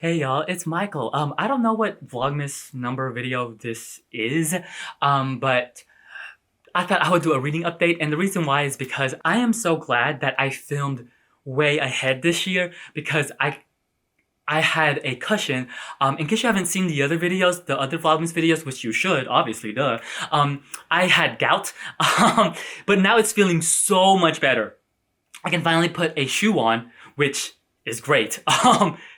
Hey y'all, it's Michael. I don't know what Vlogmas number video this is, but I thought I would do a reading update, and the reason why is because I am so glad that I filmed way ahead this year because I had a cushion. In case you haven't seen the other videos, the other Vlogmas videos, which you should, obviously, duh. I had gout, but now it's feeling so much better. I can finally put a shoe on, which is great.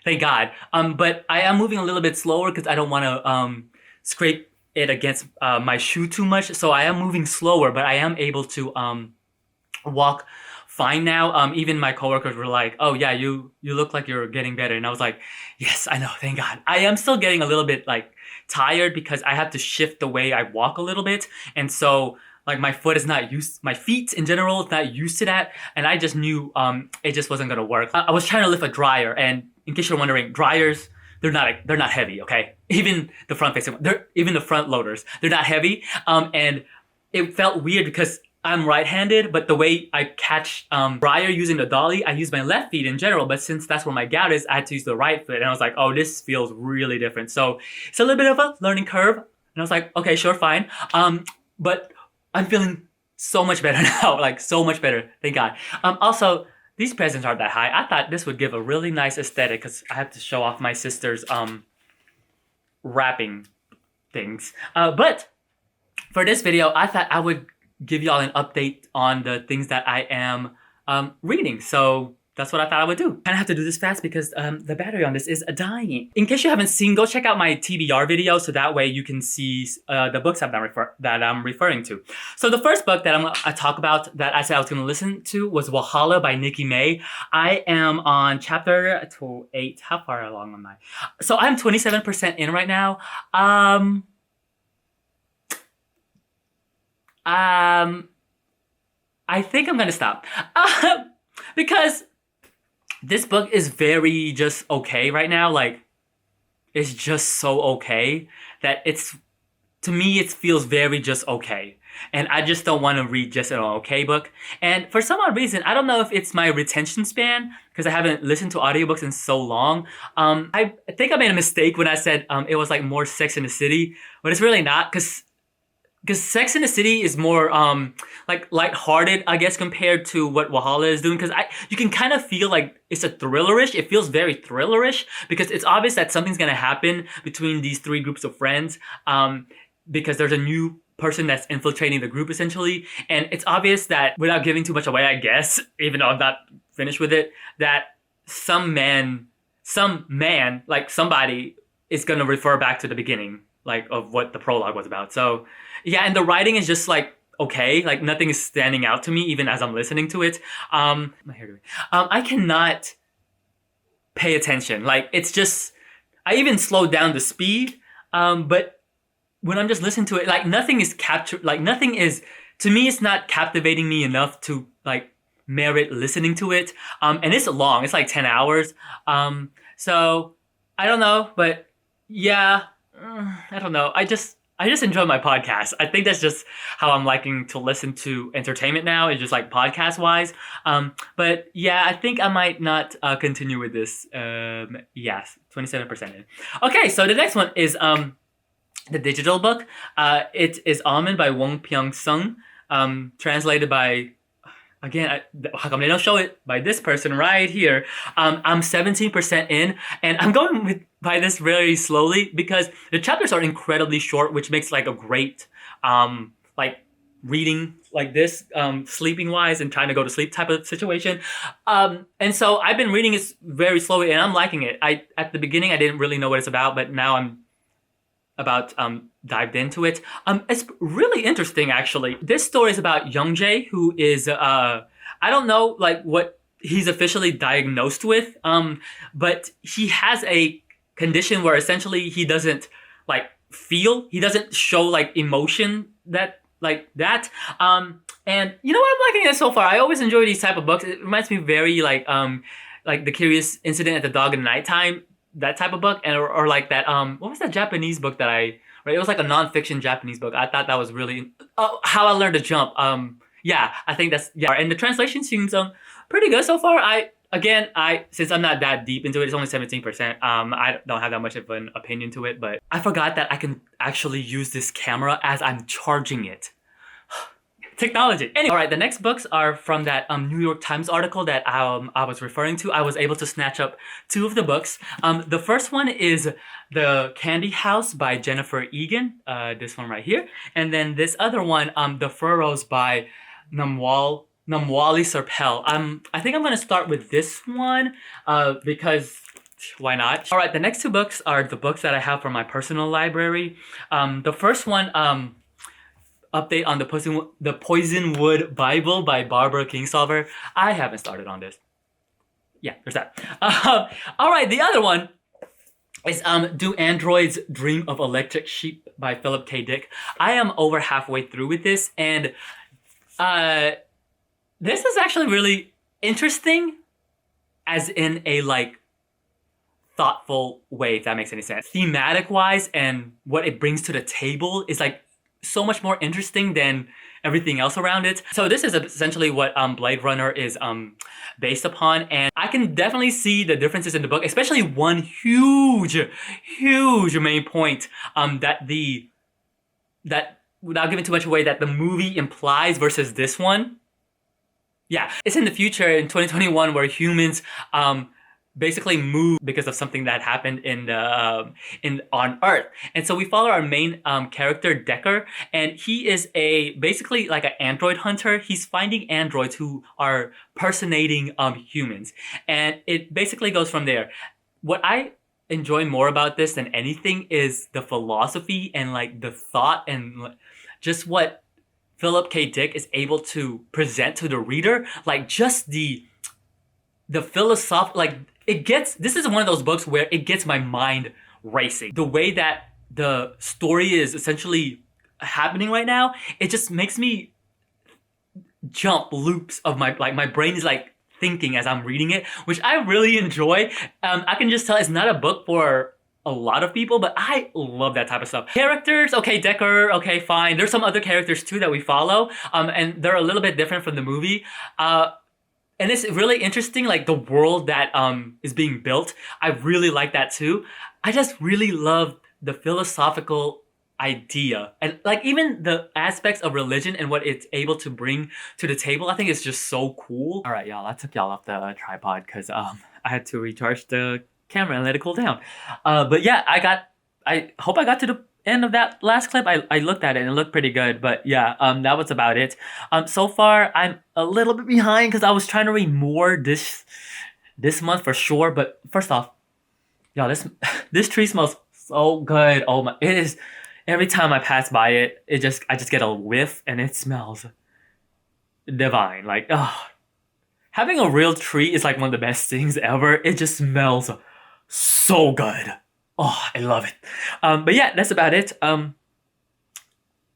Thank God. But I am moving a little bit slower because I don't want to scrape it against my shoe too much. So I am moving slower, but I am able to walk fine now. Even my coworkers were like, "Oh yeah, you look like you're getting better," and I was like, "Yes, I know. Thank God." I am still getting a little bit like tired because I have to shift the way I walk a little bit, and so like my feet in general is not used to that, and I just knew it just wasn't gonna work. I was trying to lift a dryer, and in case you're wondering, dryers, they're not heavy, okay? Even the front facing, even the front loaders, they're not heavy. And it felt weird because I'm right-handed, but the way I catch dryer using the dolly, I use my left feet in general, but since that's where my gout is, I had to use the right foot, and I was like, oh, this feels really different. So it's a little bit of a learning curve, and I was like, okay, sure, fine. But I'm feeling so much better now, like so much better, thank God. Also, these presents aren't that high. I thought this would give a really nice aesthetic because I have to show off my sister's wrapping things. But for this video, I thought I would give y'all an update on the things that I am reading. So that's what I thought I would do. Kind of have to do this fast because the battery on this is dying. In case you haven't seen, go check out my TBR video so that way you can see the books that I'm referring to. So the first book that I talk about that I said I was going to listen to was Walhalla by Nikki May. I am on chapter 8. How far along am I? So I'm 27% in right now. I think I'm gonna stop because this book is very just okay right now. Like, it's just so okay that to me, it feels very just okay. And I just don't want to read just an okay book. And for some odd reason, I don't know if it's my retention span, because I haven't listened to audiobooks in so long. I think I made a mistake when I said it was like more Sex in the City, but it's really not, because Sex in the City is more like lighthearted, I guess, compared to what Walhalla is doing. Because you can kind of feel like it's a thrillerish. It feels very thrillerish because it's obvious that something's gonna happen between these three groups of friends. Because there's a new person that's infiltrating the group essentially, and it's obvious that without giving too much away, I guess, even though I'm not finished with it, that some man, like somebody, is gonna refer back to the beginning, like of what the prologue was about. So yeah, and the writing is just like okay, like nothing is standing out to me even as I'm listening to it. My hair doing. I cannot pay attention. Like, it's just, I even slowed down the speed. But when I'm just listening to it, like nothing is captured. Like nothing is, to me, it's not captivating me enough to like merit listening to it. And it's long. It's like 10 hours. So I don't know, but yeah, I don't know. I just enjoy my podcast. I think that's just how I'm liking to listen to entertainment now. It's just like podcast wise. But yeah, I think I might not continue with this. Yes, 27% in. Okay, so the next one is the digital book. It is Almond by Wong Pyung Sung. Translated by, again, how come they don't show it, by this person right here. I'm 17% in, and I'm going by this very slowly because the chapters are incredibly short, which makes like a great like reading like this, sleeping wise and trying to go to sleep type of situation. And so I've been reading it very slowly, and I'm liking it. At the beginning I didn't really know what it's about, but now I'm about dived into it. It's really interesting actually. This story is about Youngjae, who is I don't know like what he's officially diagnosed with, but he has a condition where essentially he doesn't like feel, he doesn't show like emotion that. And you know what, I'm liking it so far. I always enjoy these type of books. It reminds me very like The Curious Incident at the Dog in the Nighttime, that type of book, and or like that what was that Japanese book that I read? It was like a non-fiction Japanese book. I thought that was really How I Learned to Jump. Yeah, I think that's, yeah, and the translation seems pretty good so far. again, since I'm not that deep into it, it's only 17%. I don't have that much of an opinion to it, but I forgot that I can actually use this camera as I'm charging it. Technology. Anyway, all right, the next books are from that New York Times article that I was referring to. I was able to snatch up 2 of the books. The first one is The Candy House by Jennifer Egan, this one right here. And then this other one, The Furrows by Namwali Serpell. I think I'm gonna start with this one because why not? All right, the next 2 books are the books that I have from my personal library. The first one, update on the Poisonwood Bible by Barbara Kingsolver. I haven't started on this. Yeah, there's that. All right, the other one is Do Androids Dream of Electric Sheep by Philip K. Dick. I am over halfway through with this, and this is actually really interesting, as in a like thoughtful way, if that makes any sense. Thematic wise, and what it brings to the table is like so much more interesting than everything else around it. So this is essentially what Blade Runner is based upon, and I can definitely see the differences in the book, especially one huge main point that without giving too much away, that the movie implies versus this one. Yeah, it's in the future in 2021 where humans basically move because of something that happened on Earth. And so we follow our main character, Decker, and he is basically like an android hunter. He's finding androids who are personating humans. And it basically goes from there. What I enjoy more about this than anything is the philosophy and like the thought and just what Philip K. Dick is able to present to the reader. Like just the philosoph, like this is one of those books where it gets my mind racing. The way that the story is essentially happening right now, it just makes me jump loops of my brain is like thinking as I'm reading it, which I really enjoy. I can just tell it's not a book for a lot of people, but I love that type of stuff. Characters, okay, Decker, okay, fine. There's some other characters too that we follow, and they're a little bit different from the movie. And it's really interesting, like the world that is being built. I really like that too. I just really love the philosophical idea and like even the aspects of religion and what it's able to bring to the table. I think it's just so cool. All right, y'all, I took y'all off the tripod because I had to recharge the camera and let it cool down. But yeah, I hope I got to the end of that last clip. I looked at it and it looked pretty good, but yeah, that was about it. So far I'm a little bit behind because I was trying to read more this month for sure. But first off, y'all, this tree smells so good. Oh my, it is. Every time I pass by it, I just get a whiff and it smells divine. Like, oh, having a real tree is like one of the best things ever. It just smells so good. Oh, I love it. But yeah, that's about it. I'm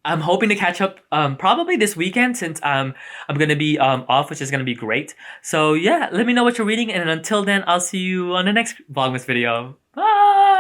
hoping to catch up probably this weekend since I'm gonna be off, which is gonna be great. So yeah, let me know what you're reading, and until then, I'll see you on the next Vlogmas video. Bye!